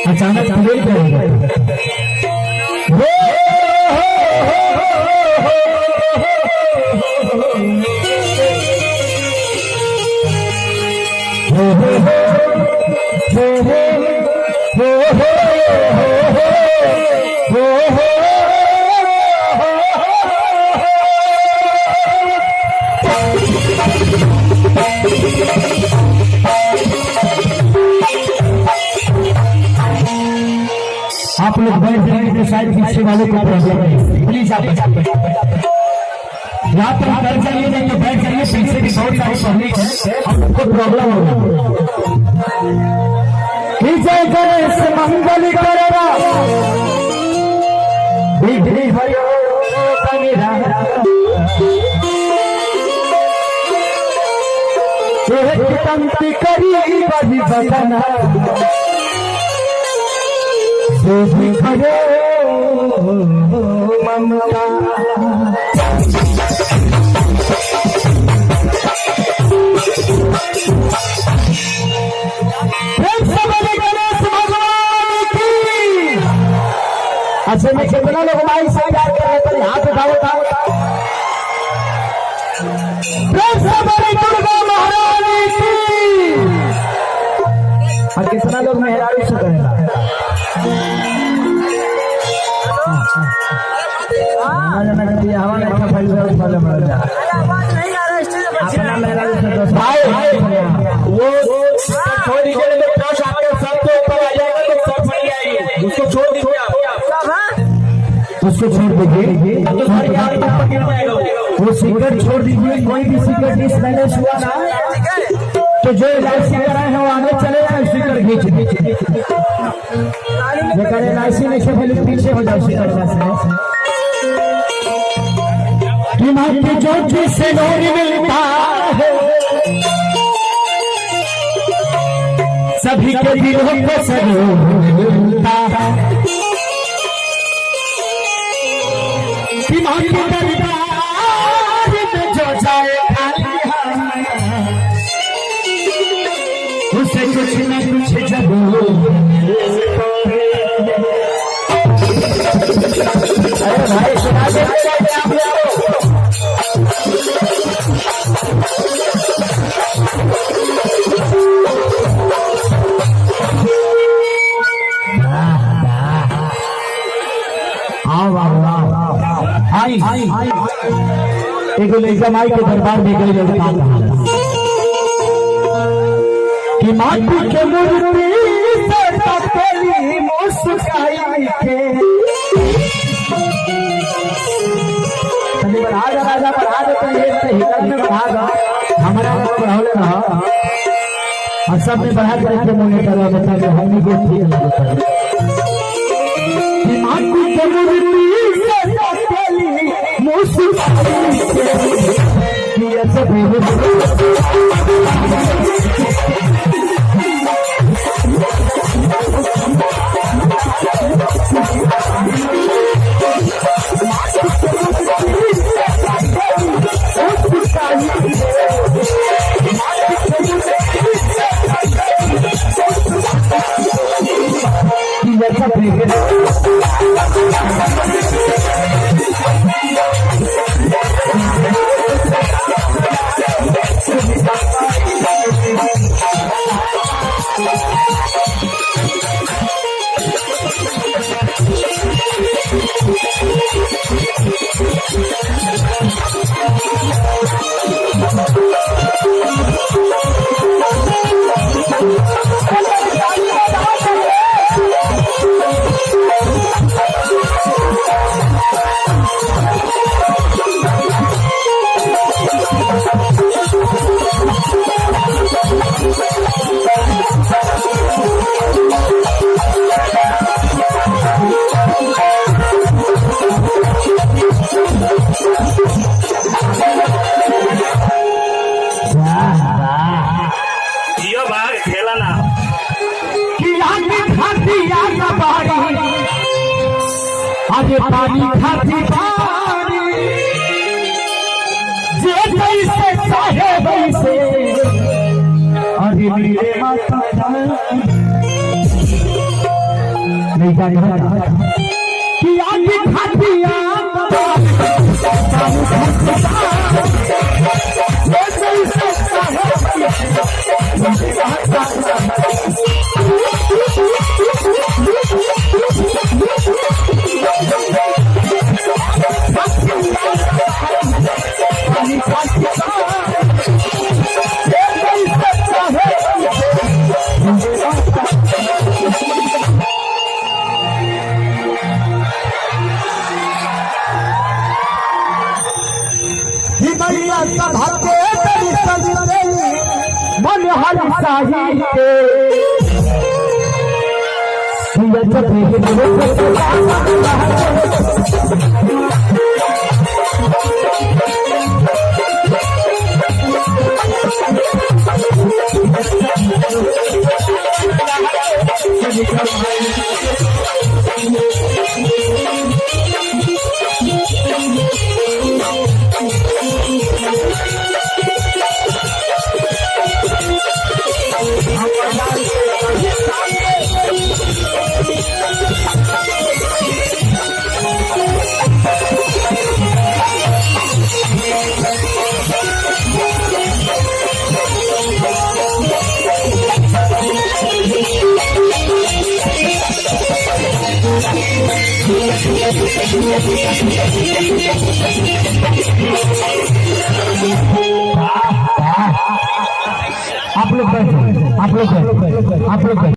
अचानक ब्रेक रहेगा। आप लोग बैठ जाएंगे तो शायद पीछे वाले को प्रॉब्लम है, प्लीज आप यहाँ पर बैठ जाइए, नहीं तो बैठ जाइए, पीछे भी बहुत सारी पब्लिक है, हमको प्रॉब्लम होगा। जय गणेश मंगल करेगा विघ्न भयो पंक्ति करी बजी बजना ममता अच्छा मैं कितना लोग हमारी से प्यार कर रहे थे, हाथ उठाओ दुर्गा महारानी की। और कितना लोग मेहरारू से करेगा वो छोड़ दीजिए, सबके ऊपर आ जाएगा तो सब फट जाएगी, उसको छोड़ दीजिए, उसको छोड़ दीजिए, वो सिगरेट छोड़ दीजिए। कोई भी सिगरेट डिसबैलेंस हुआ ना तो जो एलआईसी कराए हैं वो आगे चले जाए, स्पीकर खींच लेकर एलआईसी में से पहले पीछे हो जाओ स्पीकर से जो से नूर मिलता है सभी के दिलों को सरूर मिलता है। दिमाग के दरबार में जो जाए उसे कुछ न कुछ जरूर। अरे भाई सुना देते आप एक लड़का माई के दरबार में गई लड़का कि माटी के मूर्ति से तपली मुस्काई के बढ़ा जा राजा बढ़ा देते हिलर में बढ़ा गा हमारा बढ़ाओ रहा और सब में बढ़ा करके मुझे करा बता के हमने को ठीक लगता है कि माटी के मूर्ति से तपली मुस्काई के ये सब पानी खाती पानी जे जैसे चाहे वैसे अरे मेरे माता नहीं जाने कि आगे खातिया मन हर साही आप लोग